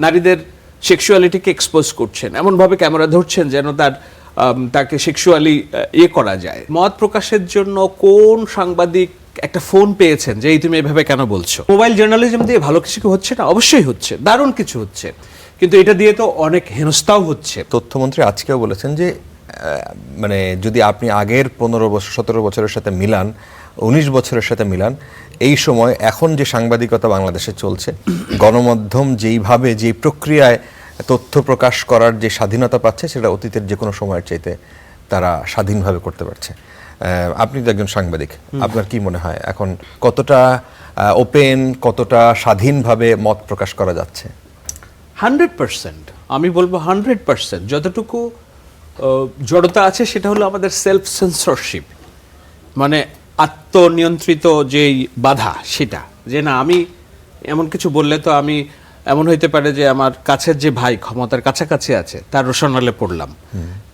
নারীদের সেক্সুয়ালিটিকে এক্সপোজ করছেন, এমনভাবে ক্যামেরা ধরছেন যেন তাকে সেক্সুয়ালি করা যায়। মত প্রকাশের জন্য কোন সাংবাদিক একটা ফোন পেয়েছেন যে এই তুমি এভাবে কেন বলছো? মোবাইল জার্নালিজম দিয়ে ভালো কিছু কি হচ্ছে না? অবশ্যই হচ্ছে, দারুণ কিছু হচ্ছে, কিন্তু এটা দিয়ে তো অনেক হেনস্থাও হচ্ছে। তথ্যমন্ত্রী আজকেও বলেছেন যে মানে যদি আপনি আগের 15 বছর 17 বছরের সাথে মিলান, 19 বছরের সাথে মিলান, এই সময় এখন যে সাংবাদিকতা বাংলাদেশে চলছে, গণমাধ্যম যেইভাবে যে প্রক্রিয়ায় তথ্য প্রকাশ করার যে স্বাধীনতা পাচ্ছে, সেটা অতীতের যে কোনো সময়ের চাইতে তারা স্বাধীনভাবে করতে পারছে। আপনি তো একজন সাংবাদিক, আপনার কি মনে হয় এখন কতটা ওপেন, কতটা স্বাধীনভাবে মত প্রকাশ করা যাচ্ছে? 100%, আমি বলবো 100%। যতটুকু জড়তা আছে সেটা হলো আমাদের সেলফ সেন্সরশিপ, মানে আত্মনিয়ন্ত্রিত যেই বাধা, সেটা যে না আমি এমন কিছু বললে তো আমি এমন হইতে পারে যে আমার কাছের যে ভাই ক্ষমতার কাছাকাছি আছে তার রোশনালে পড়লাম,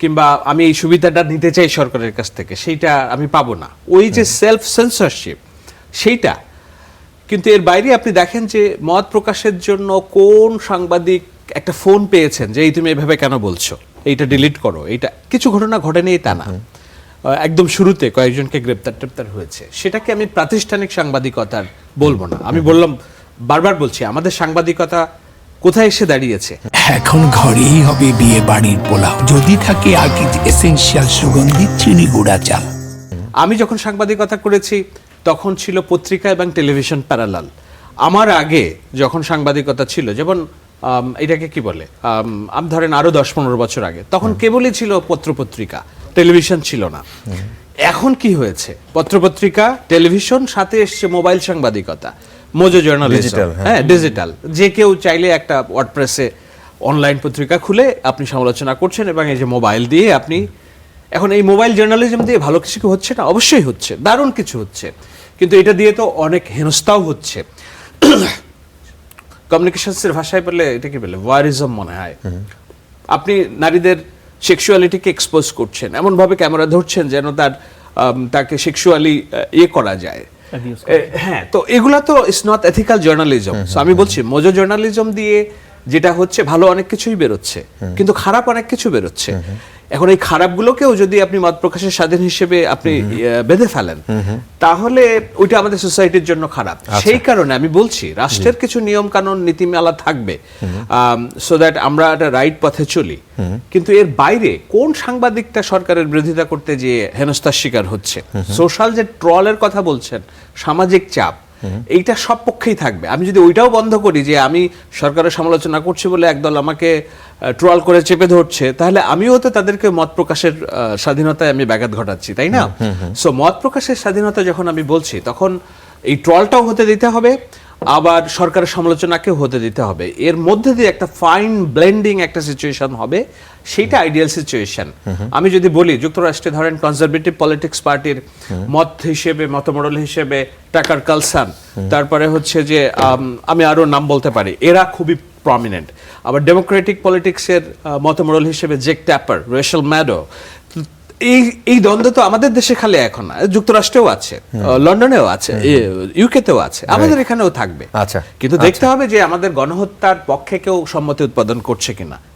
কিংবা আমি এই সুবিধাটা নিতে চাই সরকারের কাছ থেকে, সেইটা আমি পাবো না। ওই যে সেলফ সেন্সরশিপ, সেইটা কিন্তু এর বাইরে আপনি দেখেন যে মত প্রকাশের জন্য কোন সাংবাদিক একটা ফোন পেয়েছেন যে এই তুমি এভাবে কেন বলছো, এইটা ডিলিট করো। এইটা কিছু ঘটনা ঘটেনি তা না, একদম শুরুতে কয়েকজনকে গ্রেপ্তার হয়েছে। সেটাকে আমি প্রাতিষ্ঠানিক সাংবাদিকতার বলবো না। আমি বললাম, বারবার বলছি, আমাদের সাংবাদিকতা কোথায় এসে দাঁড়িয়েছে। এখন ঘরেই হবে বিয়ে বাড়ির পোলাও, যদি থাকে আকিজ এসেনশিয়াল সুগন্ধি চিনি গুঁড়া চাল। আমি যখন সাংবাদিকতা করেছি তখন ছিল পত্রিকা এবং টেলিভিশন প্যারালাল। আমার আগে যখন সাংবাদিকতা ছিল, যেমন এটাকে কি বলে, আমি ধরেন আরো 10-15 বছর আগে, তখন কেবলই ছিল পত্রপত্রিকা, টেলিভিশন ছিল না। এখন কি হয়েছে, পত্রপত্রিকা, টেলিভিশন, সাথে এসছে মোবাইল সাংবাদিকতা, মোজো জার্নালিজম, হ্যাঁ ডিজিটাল। যে কেউ চাইলে একটা ওয়ার্ডপ্রেসে অনলাইন পত্রিকা খুলে আপনি সমালোচনা করছেন, এবং এই যে মোবাইল দিয়ে আপনি এখন এই মোবাইল জার্নালিজম দিয়ে ভালো কিছু কি হচ্ছে না? অবশ্যই হচ্ছে, দারুণ কিছু হচ্ছে, কিন্তু এটা দিয়ে তো অনেক হেনস্থাও হচ্ছে। কমিউনিকেশনসের ভাষায় বললে এটা কি বলে, ভয়েরিজম মনে হয়। আপনি নারীদের সেক্সুয়ালিটিকে এক্সপোজ করছেন, এমনভাবে ক্যামেরা ধরছেন যেন তাকে সেক্সুয়ালি করা যায়। হ্যাঁ, তো এগুলা তো ইটস নট এথিক্যাল জার্নালিজম। আমি বলছি মোজো জার্নালিজম দিয়ে যেটা হচ্ছে, ভালো অনেক কিছুই বেরোচ্ছে, কিন্তু খারাপ অনেক কিছু বেরোচ্ছে। এখন এই খারাপগুলোকেও যদি আপনি মত প্রকাশের স্বাধীন হিসেবে আপনি বেঁধে ফেলেন, তাহলে ওইটা আমাদের সোসাইটির জন্য খারাপ। সেই কারণে আমি বলছি রাষ্ট্রের কিছু নিয়ম কানুন নীতিমালা থাকবে, সো দ্যাট আমরা একটা রাইট পথে চলি। কিন্তু এর বাইরে কোন সাংবাদিকটা সরকারের বিরোধিতা করতে গিয়ে হেনস্থার শিকার হচ্ছে? সোশ্যাল যে ট্রলের কথা বলছেন, সামাজিক চাপ, এইটা সব পক্ষেই থাকবে। আমি যদি ওইটাও বন্ধ করি যে আমি সরকারের সমালোচনা করছি বলে একদল আমাকে ট্রল করে চেপে ধরছে, তাহলে আমিও তো তাদেরকে মত প্রকাশের স্বাধীনতায় আমি ব্যাঘাত ঘটাচ্ছি, তাই না? সো মত প্রকাশের স্বাধীনতা যখন আমি বলছি, তখন এই ট্রলটাও হতে দিতে হবে, আবার সরকারের সমালোচনাকেও হতে দিতে হবে। এর মধ্যে দিয়ে একটা ফাইন ব্লেন্ডিং একটা সিচুয়েশন হবে, সেইটা আইডিয়াল সিচুয়েশন। আমি যদি বলি, যুক্তরাষ্ট্রে ধরেন কনজারভেটিভ পলিটিক্স পার্টির মত হিসেবে, মতমডেল হিসেবে টাকার কালসান, তারপরে হচ্ছে যে আমি আরো নাম বলতে পারি, এরা খুবই প্রমিনেন্ট। আবার ডেমোক্রেটিক পলিটিক্সের মতমডেল হিসেবে জেক ট্যাপার, রেশেল ম্যাডো। এই দ্বন্দ্ব তো আমাদের দেশে খালি এখন না, যুক্তরাষ্ট্রেও আছে, লন্ডনেও আছে, ইউকেতেও আছে, আমাদের এখানেও থাকবে। কিন্তু দেখতে হবে যে আমাদের গণহত্যার পক্ষে কেউ সম্মতি উৎপাদন করছে কিনা।